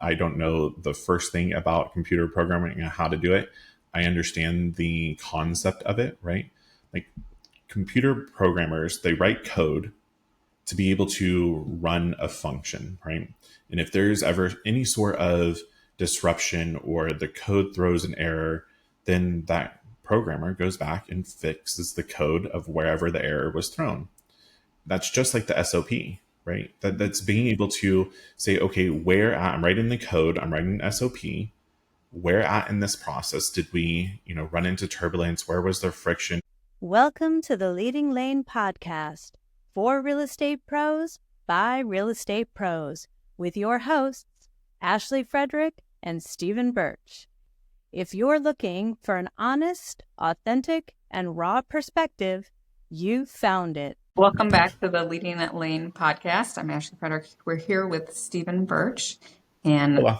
I don't know the first thing about computer programming and how to do it. I understand the concept of it, right? Like computer programmers, they write code to be able to run a function, right? And if there's ever any sort of disruption or the code throws an error, then that programmer goes back and fixes the code of wherever the error was thrown. That's just like the SOP, right? That's being able to say, okay, where at, I'm writing the code, I'm writing an SOP. Where at in this process did we, run into turbulence? Where was there friction? Welcome to the Leading Lane podcast for real estate pros by real estate pros with your hosts, Ashley Frederick and Stephen Birch. If you're looking for an honest, authentic, and raw perspective, you found it. Welcome back to the Leading Lane podcast. I'm Ashley Frederick. We're here with Stephen Birch. And Hello.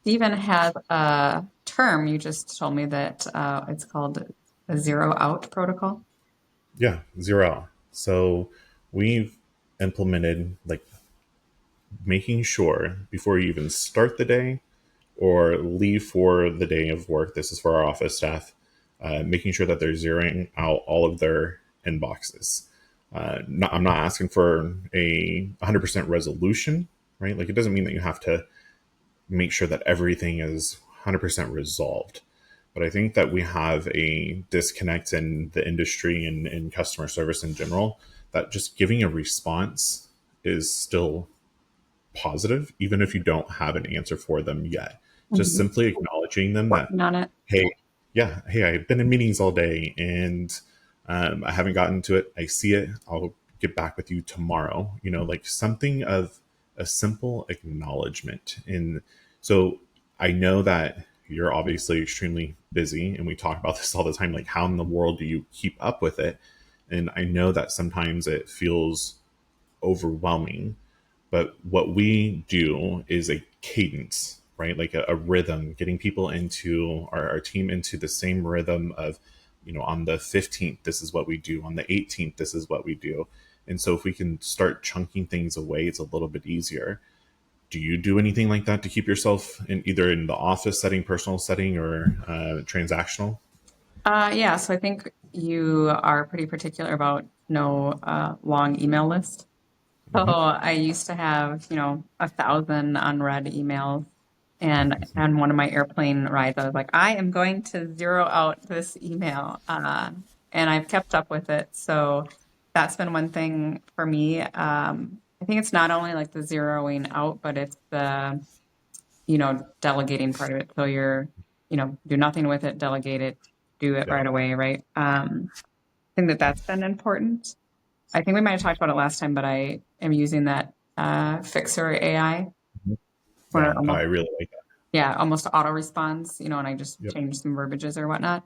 Stephen has a term you just told me that it's called a zero out protocol. Yeah, zero. So we've implemented making sure before you even start the day or leave for the day of work, this is for our office staff, making sure that they're zeroing out all of their inboxes. I'm not asking for a 100% resolution, right? Like it doesn't mean that you have to make sure that everything is 100% resolved. But I think that we have a disconnect in the industry and in customer service in general, that just giving a response is still positive, even if you don't have an answer for them yet. Just simply acknowledging them that, On it. hey, I've been in meetings all day and I haven't gotten to it. I see it. I'll get back with you tomorrow. Like something of a simple acknowledgement. And so I know that you're obviously extremely busy and we talk about this all the time. Like how in the world do you keep up with it? And I know that sometimes it feels overwhelming, but what we do is a cadence, right? Like a rhythm, getting people into our team into the same rhythm of, on the 15th, this is what we do. On the 18th, this is what we do. And so if we can start chunking things away, it's a little bit easier. Do you do anything like that to keep yourself in either in the office setting, personal setting, or transactional? Yeah, so I think you are pretty particular about no long email list. So I used to have, 1,000 unread emails. And on one of my airplane rides, I was like, I am going to zero out this email. And I've kept up with it. So that's been one thing for me. I think it's not only like the zeroing out, but it's the, delegating part of it. So you're, do nothing with it, delegate it, do it right away, right? I think that's been important. I think we might have talked about it last time, but I am using that Fixer AI. Yeah, I really like that. Yeah, almost auto responds, and I just change some verbiages or whatnot.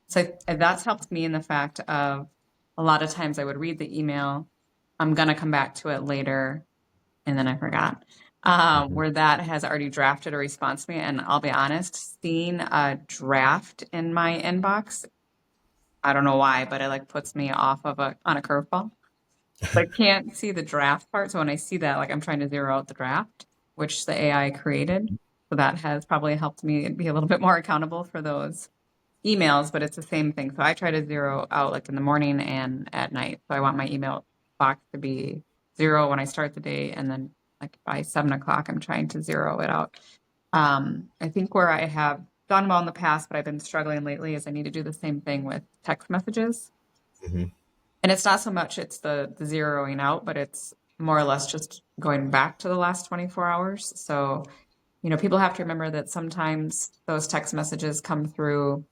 So that's helped me in the fact of a lot of times I would read the email, I'm going to come back to it later, and then I forgot. Where that has already drafted a response to me. And I'll be honest, seeing a draft in my inbox, I don't know why, but it puts me off of on a curveball. I can't see the draft part. So when I see that, I'm trying to zero out the draft, which the AI created. So that has probably helped me be a little bit more accountable for those emails, but it's the same thing. So I try to zero out in the morning and at night. So I want my email box to be zero when I start the day. And then by 7 o'clock, I'm trying to zero it out. I think where I have done well in the past, but I've been struggling lately is I need to do the same thing with text messages. And it's not so much it's the zeroing out, but it's more or less just going back to the last 24 hours. So, people have to remember that sometimes those text messages come through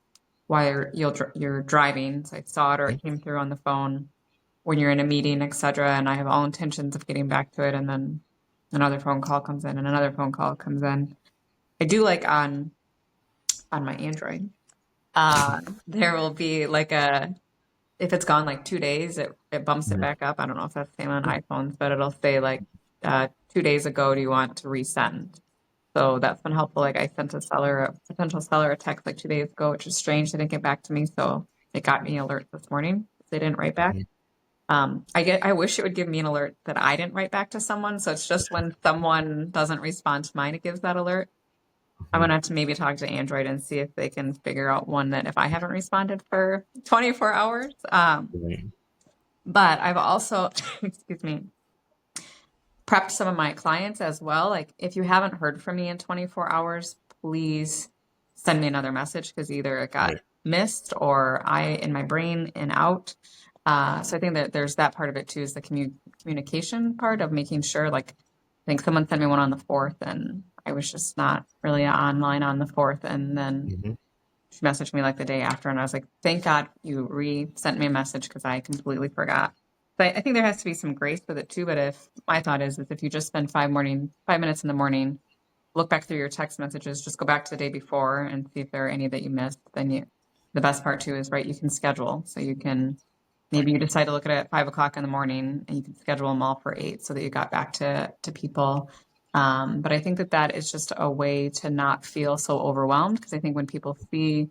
while you're driving. So I saw it or it came through on the phone when you're in a meeting, etc. And I have all intentions of getting back to it. And then another phone call comes in and another phone call comes in. I do on my Android. There will be if it's gone 2 days, it bumps it back up. I don't know if that's the same on iPhones, but it'll say 2 days ago, do you want to resend? So that's been helpful. I sent a potential seller a text 2 days ago, which is strange. They didn't get back to me. So it got me alert this morning. They didn't write back. I wish it would give me an alert that I didn't write back to someone. So it's just when someone doesn't respond to mine, it gives that alert. I'm Mhm. gonna have to maybe talk to Android and see if they can figure out one that if I haven't responded for 24 hours. Right. But I've also, excuse me, prepped some of my clients as well. Like, if you haven't heard from me in 24 hours, please send me another message because either it got Right. missed or I in my brain and out. So I think that there's that part of it too, is the communication part of making sure, like, I think someone sent me one on the 4th and I was just not really online on the 4th. And then Mhm. she messaged me like the day after and I was like, thank God you sent me a message because I completely forgot. But I think there has to be some grace with it too. But if my thought is if you just spend 5 minutes in the morning, look back through your text messages, just go back to the day before and see if there are any that you missed. Then the best part too is, right, you can schedule. So you can, maybe you decide to look at it at 5 o'clock in the morning and you can schedule them all for 8 so that you got back to people. But I think that is just a way to not feel so overwhelmed, because I think when people see,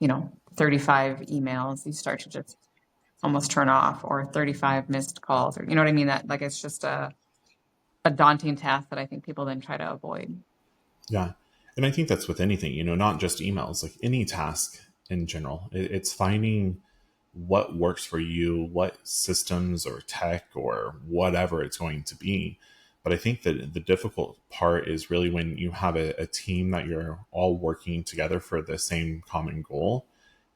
35 emails, you start to just almost turn off, or 35 missed calls, or you know what I mean? That, like, it's just a daunting task that I think people then try to avoid. Yeah. And I think that's with anything, not just emails, like any task in general. It's finding what works for you, what systems or tech or whatever it's going to be. But I think that the difficult part is really when you have a team that you're all working together for the same common goal.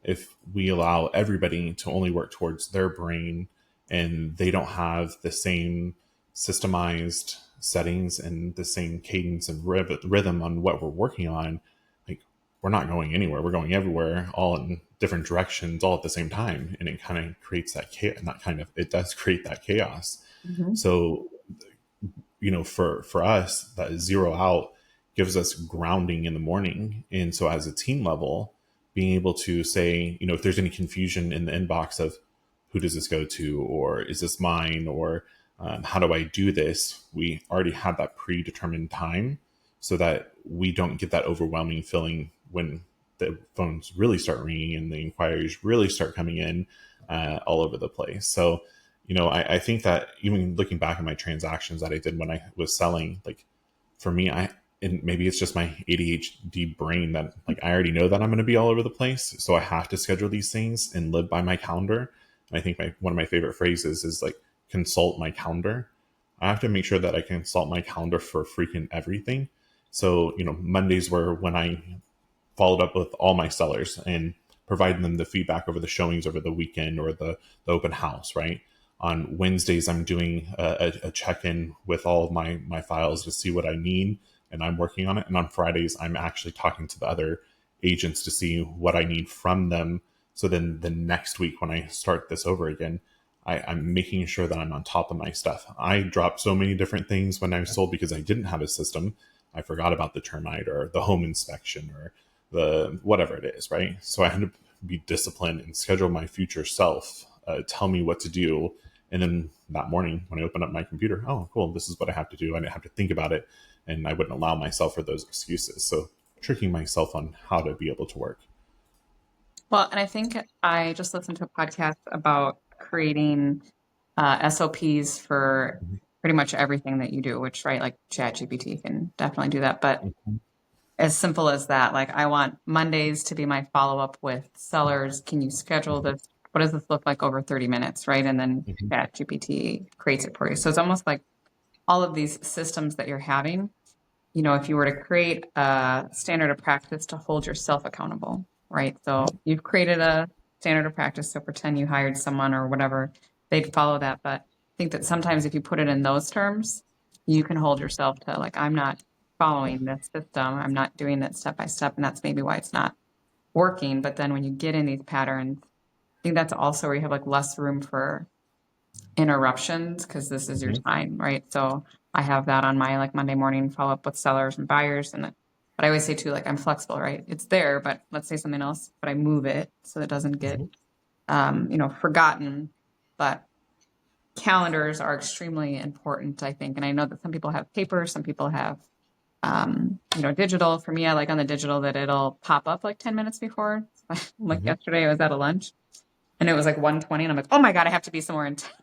If we allow everybody to only work towards their brain and they don't have the same systemized settings and the same cadence and rhythm on what we're working on, like, we're not going anywhere. We're going everywhere, all in different directions, all at the same time, and it kind of creates that chaos. Not kind of, it does create that chaos. Mm-hmm. So, for us, that zero out gives us grounding in the morning, and so as a team level, being able to say, if there's any confusion in the inbox of who does this go to, or is this mine, or how do I do this, we already have that predetermined time so that we don't get that overwhelming feeling when the phones really start ringing and the inquiries really start coming in all over the place. So, I think that even looking back at my transactions that I did when I was selling, like, for me, and maybe it's just my ADHD brain that, like, I already know that I'm going to be all over the place. So I have to schedule these things and live by my calendar. And I think one of my favorite phrases is like, consult my calendar. I have to make sure that I consult my calendar for freaking everything. So, Mondays were when I followed up with all my sellers and providing them the feedback over the showings over the weekend or the open house, right? On Wednesdays, I'm doing a check-in with all of my files to see what I need, and I'm working on it. And on Fridays, I'm actually talking to the other agents to see what I need from them. So then the next week, when I start this over again, I'm making sure that I'm on top of my stuff. I dropped so many different things when I sold because I didn't have a system. I forgot about the termite or the home inspection or the whatever it is, right? So I had to be disciplined and schedule my future self, tell me what to do. And then that morning when I opened up my computer, oh, cool, this is what I have to do. I didn't have to think about it. And I wouldn't allow myself for those excuses. So tricking myself on how to be able to work. Well, and I think I just listened to a podcast about creating SOPs for Mhm. pretty much everything that you do, which, right, like ChatGPT can definitely do that. But Mhm. as simple as that, like, I want Mondays to be my follow up with sellers. Can you schedule Mhm. this? What does this look like over 30 minutes, right? And then Mhm. ChatGPT creates it for you. So it's almost like all of these systems that you're having, if you were to create a standard of practice to hold yourself accountable, right? So you've created a standard of practice. So pretend you hired someone or whatever, they'd follow that. But I think that sometimes if you put it in those terms, you can hold yourself to, like, I'm not following this system. I'm not doing that step by step. And that's maybe why it's not working. But then when you get in these patterns, I think that's also where you have, like, less room for interruptions, because this is your Mhm. time, right? So I have that on my, like, Monday morning follow up with sellers and buyers. But I always say too, like, I'm flexible, right? It's there, but let's say something else, but I move it so it doesn't get, Mhm. forgotten. But calendars are extremely important, I think. And I know that some people have paper, some people have, digital. For me, I like on the digital that it'll pop up like 10 minutes before. Like Mhm. yesterday, I was at a lunch and it was like 1:20, and I'm like, oh my God, I have to be somewhere in town.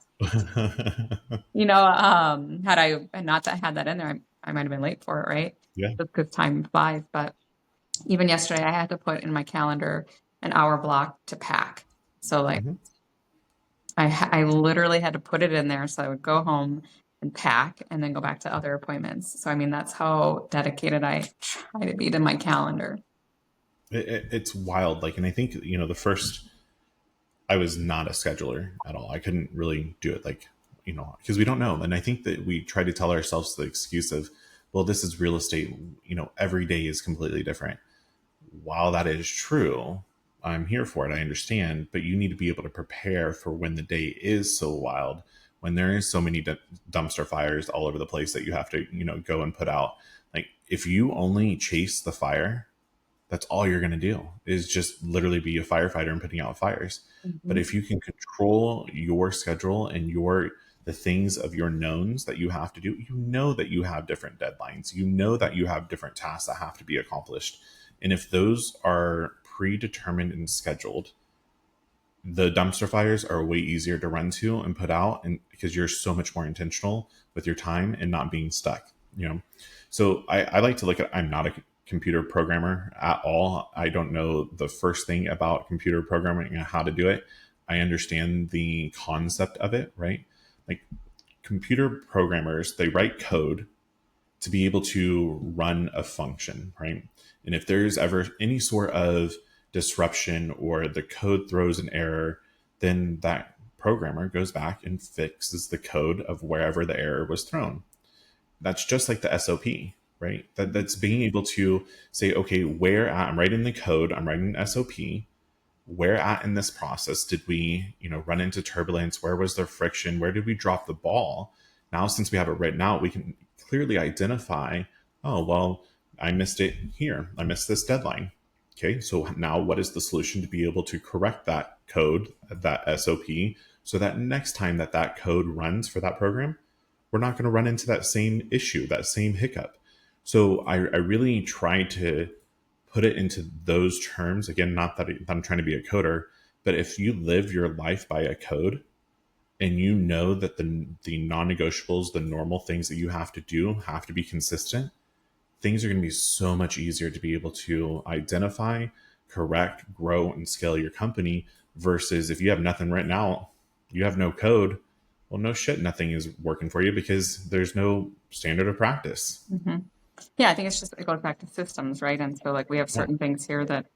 Had I not had that in there, I might have been late for it, right? Yeah. Just because time flies. But even yesterday, I had to put in my calendar an hour block to pack. So like, Mm-hmm. I literally had to put it in there so I would go home and pack and then go back to other appointments. So I mean, that's how dedicated I try to be to my calendar. It's wild. Like, and I think, the first, I was not a scheduler at all. I couldn't really do it, like, because we don't know. And I think that we try to tell ourselves the excuse of, well, this is real estate. Every day is completely different. While that is true, I'm here for it. I understand, but you need to be able to prepare for when the day is so wild, when there is so many dumpster fires all over the place that you have to, go and put out. Like, if you only chase the fire, that's all you're going to do is just literally be a firefighter and putting out fires. But Mm-hmm. if you can control your schedule and the things of your knowns that you have to do, that you have different deadlines, that you have different tasks that have to be accomplished. And if those are predetermined and scheduled, the dumpster fires are way easier to run to and put out, and because you're so much more intentional with your time and not being stuck. So I like to look at, I'm not a computer programmer at all. I don't know the first thing about computer programming and how to do it. I understand the concept of it, right? Like, computer programmers, they write code to be able to run a function, right? And if there's ever any sort of disruption or the code throws an error, then that programmer goes back and fixes the code of wherever the error was thrown. That's just like the SOP, right? That's being able to say, okay, where at, I'm writing the code, I'm writing an SOP. Where at in this process did we, run into turbulence? Where was there friction? Where did we drop the ball? Now, since we have it written out, we can clearly identify, oh, well, I missed it here. I missed this deadline. Okay, so now what is the solution to be able to correct that code, that SOP, so that next time that code runs for that program, we're not going to run into that same issue, that same hiccup. So I really try to put it into those terms. Again, not that I'm trying to be a coder, but if you live your life by a code and you know that the non-negotiables, the normal things that you have to do have to be consistent, things are going to be so much easier to be able to identify, correct, grow, and scale your company, versus if you have nothing written out, you have no code. Well, no shit, nothing is working for you because there's no standard of practice. Mm-hmm. Yeah, I think it goes back to systems, right? And so like we have certain things here that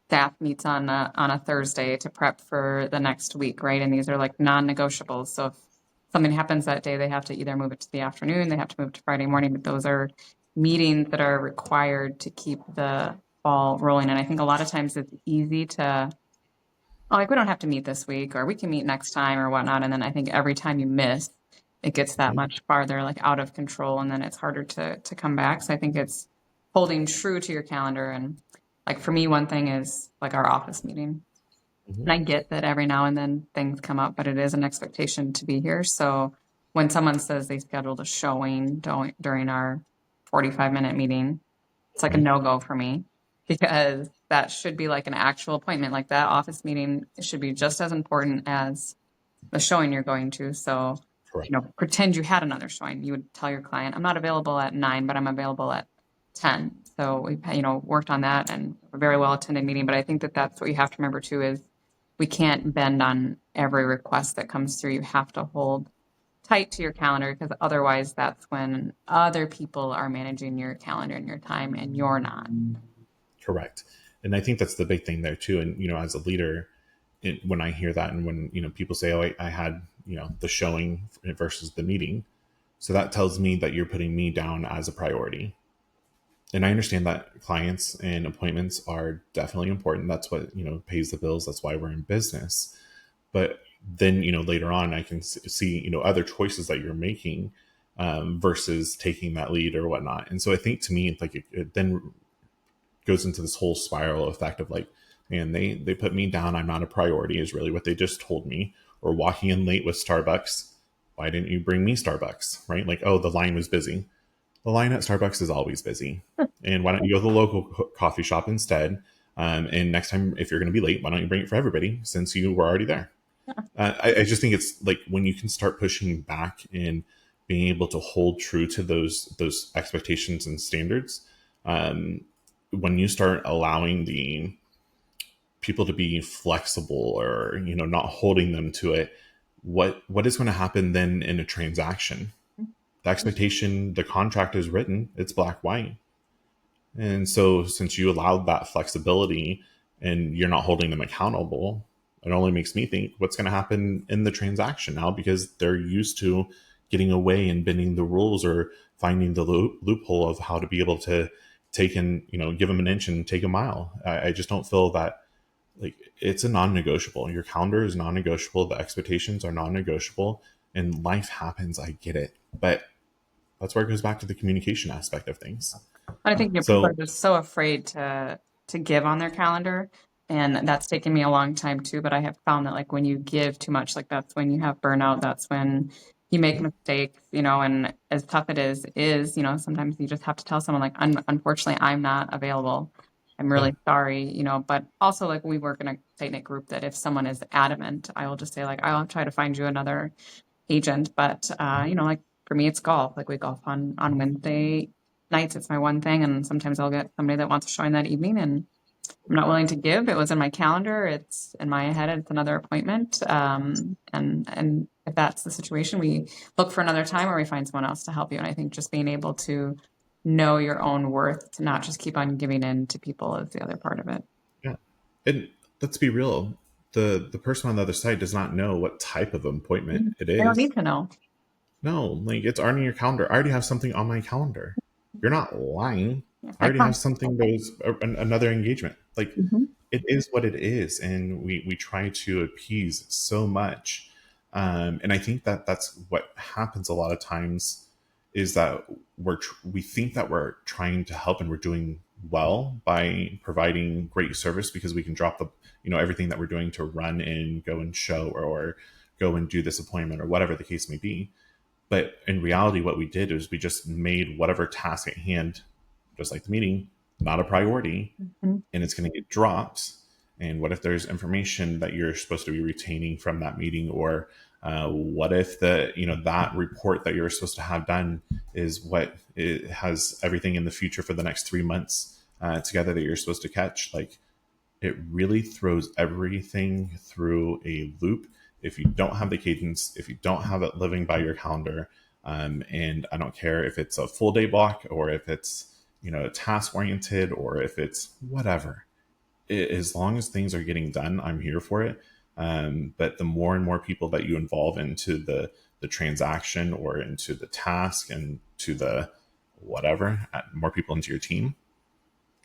staff meets on a Thursday to prep for the next week, right? And these are like non-negotiables. So if something happens that day, they have to either move it to the afternoon, they have to move to Friday morning, but those are meetings that are required to keep the ball rolling. And I think a lot of times it's easy to, we don't have to meet this week, or we can meet next time or whatnot. And then I think every time you miss, it gets that much farther like out of control, and then it's harder to come back. So I think it's holding true to your calendar. And like for me, one thing is like our office meeting. Mm-hmm. And I get that every now and then things come up, but it is an expectation to be here. So when someone says they scheduled a showing during our 45-minute meeting, it's like a no-go for me, because that should be like an actual appointment. Like that office meeting should be just as important as the showing you're going to. So, Correct. pretend you had another showing. You would tell your client, I'm not available at 9, but I'm available at 10. So we, worked on that, and a very well attended meeting. But I think that that's what you have to remember too, is we can't bend on every request that comes through. You have to hold tight to your calendar, because otherwise that's when other people are managing your calendar and your time and you're not. Correct. And I think that's the big thing there too. And, as a leader, when I hear that, and when, people say, oh, I had, the showing versus the meeting. So that tells me that you're putting me down as a priority. And I understand that clients and appointments are definitely important. That's what, pays the bills. That's why we're in business. But then, later on, I can see, other choices that you're making versus taking that lead or whatnot. And so I think, to me, like it then goes into this whole spiral effect of like, man, they put me down. I'm not a priority is really what they just told me. Or walking in late with Starbucks. Why didn't you bring me Starbucks? Right? Like, oh, the line was busy. The line at Starbucks is always busy. And why don't you go to the local coffee shop instead? And next time, if you're going to be late, why don't you bring it for everybody since you were already there? I just think it's like when you can start pushing back and being able to hold true to those expectations and standards. When you start allowing the people to be flexible or not holding them to it, what is going to happen then in a transaction? The expectation, the contract is written, it's black white. And so since you allowed that flexibility and you're not holding them accountable, it only makes me think what's going to happen in the transaction now, because they're used to getting away and bending the rules or finding the loophole of how to be able to take and give them an inch and take a mile. I just don't feel that, like, it's a non-negotiable. Your calendar is non-negotiable. The expectations are non-negotiable, and life happens. I get it, but that's where it goes back to the communication aspect of things. I think people are just so afraid to give on their calendar, and that's taken me a long time too. But I have found that like when you give too much, like that's when you have burnout. That's when you make mistakes, and as tough it is, sometimes you just have to tell someone like, unfortunately, I'm not available. I'm really sorry, but also like we work in a tight knit group that if someone is adamant, I will just say like, I'll try to find you another agent. But, like for me, it's golf. Like we golf on Wednesday nights. It's my one thing. And sometimes I'll get somebody that wants to join that evening and I'm not willing to give. It was in my calendar. It's in my head. It's another appointment. And if that's the situation, we look for another time or we find someone else to help you. And I think just being able to know your own worth, to not just keep on giving in to people, is the other part of it. Yeah. And let's be real. The person on the other side does not know what type of appointment it is. They don't need to know. No, like it's already in your calendar. I already have something on my calendar. You're not lying. I already have something that is another engagement. Like it is what it is. And we try to appease so much. And I think that that's what happens a lot of times, is that we think that we're trying to help and we're doing well by providing great service because we can drop the everything that we're doing to run and go and show or go and do this appointment or whatever the case may be. But in reality, what we did is we just made whatever task at hand, just like the meeting, not a priority, and it's going to get dropped. And what if there's information that you're supposed to be retaining from that meeting, or what if that report that you're supposed to have done is what it has everything in the future for the next 3 months together that you're supposed to catch? Like, it really throws everything through a loop if you don't have the cadence, if you don't have it living by your calendar. And I don't care if it's a full day block or if it's task oriented or if it's whatever. As long as things are getting done, I'm here for it. But the more and more people that you involve into the transaction or into the task and to the whatever, more people into your team,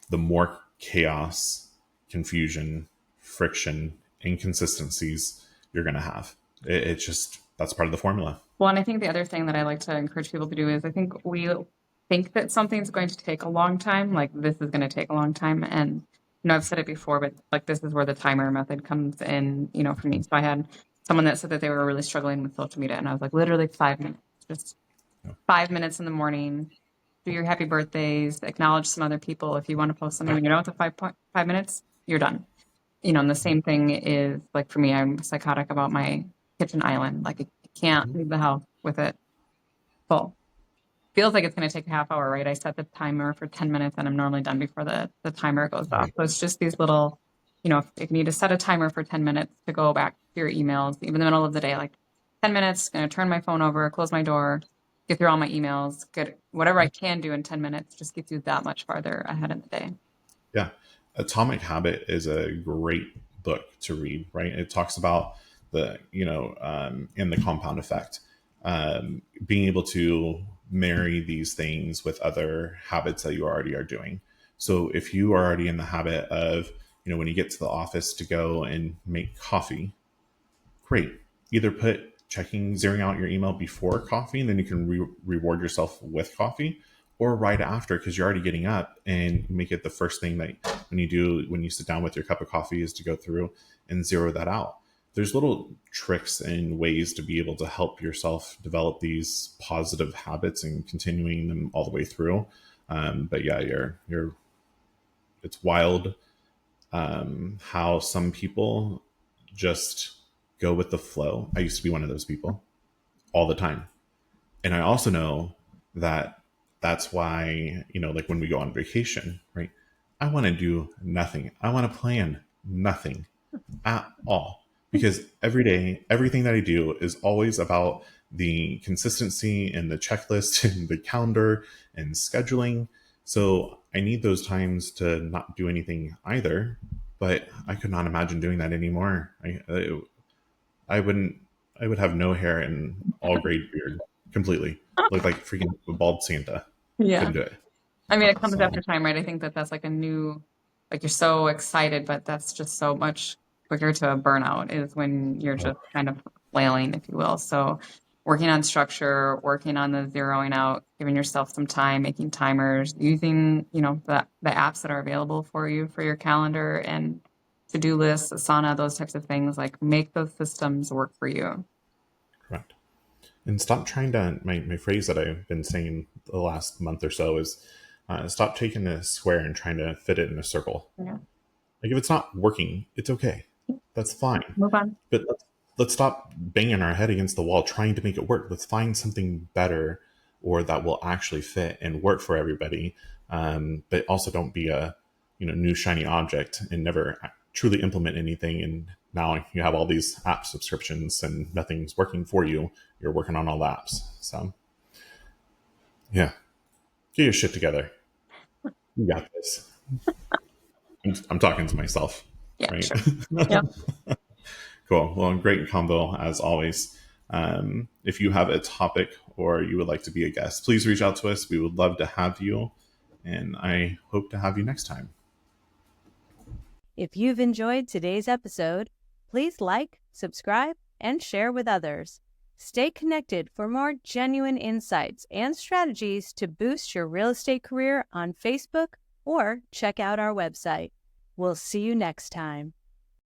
the more chaos, confusion, friction, inconsistencies you're going to have. It's just, that's part of the formula. Well, and I think the other thing that I like to encourage people to do is I think we think that something's going to take a long time, like this is going to take a long time. And, I've said it before, but like this is where the timer method comes in, for me. So I had someone that said that they were really struggling with social media. And I was like, literally 5 minutes, just 5 minutes in the morning, do your happy birthdays, acknowledge some other people. If you want to post something, it's a 5 minutes, you're done. And the same thing is like for me, I'm psychotic about my kitchen island. Like I can't leave the house with it full. Feels like it's going to take a half hour, right? I set the timer for 10 minutes and I'm normally done before the timer goes off. So it's just these little, if you need to set a timer for 10 minutes to go back to your emails, even in the middle of the day, like 10 minutes, going to turn my phone over, close my door, get through all my emails, get whatever I can do in 10 minutes, just gets you that much farther ahead in the day. Yeah. Atomic Habit is a great book to read, right? It talks about the, in the compound effect, being able to marry these things with other habits that you already are doing. So if you are already in the habit of, when you get to the office to go and make coffee, great. Either put zeroing out your email before coffee, and then you can reward yourself with coffee, or right after, because you're already getting up, and make it the first thing that when you sit down with your cup of coffee is to go through and zero that out. There's little tricks and ways to be able to help yourself develop these positive habits and continuing them all the way through. But yeah, it's wild how some people just go with the flow. I used to be one of those people all the time. And I also know that that's why, like when we go on vacation, right? I want to do nothing. I want to plan nothing at all, because every day, everything that I do is always about the consistency and the checklist and the calendar and scheduling. So I need those times to not do anything either. But I could not imagine doing that anymore. I wouldn't. I would have no hair and all gray beard completely. Look like freaking bald Santa. Yeah. Couldn't do it. I mean, it comes So after time, right? I think that that's like a new, like you're so excited, but that's just so much quicker to a burnout is when you're just kind of flailing, if you will. So working on structure, working on the zeroing out, giving yourself some time, making timers, using, the apps that are available for you for your calendar and to-do lists, Asana, those types of things, like make those systems work for you. correct. And stop trying to, my phrase that I've been saying the last month or so is stop taking a square and trying to fit it in a circle. Yeah. Like if it's not working, it's okay. That's fine. Move on. But let's stop banging our head against the wall trying to make it work. Let's find something better or that will actually fit and work for everybody. But also don't be a new shiny object and never truly implement anything. And now you have all these app subscriptions and nothing's working for you. You're working on all the apps. So yeah, get your shit together. You got this. I'm talking to myself. Yeah, right? sure. Yep. Cool. Well, great combo as always. If you have a topic or you would like to be a guest, please reach out to us. We would love to have you. And I hope to have you next time. If you've enjoyed today's episode, please like, subscribe, and share with others. Stay connected for more genuine insights and strategies to boost your real estate career on Facebook or check out our website. We'll see you next time.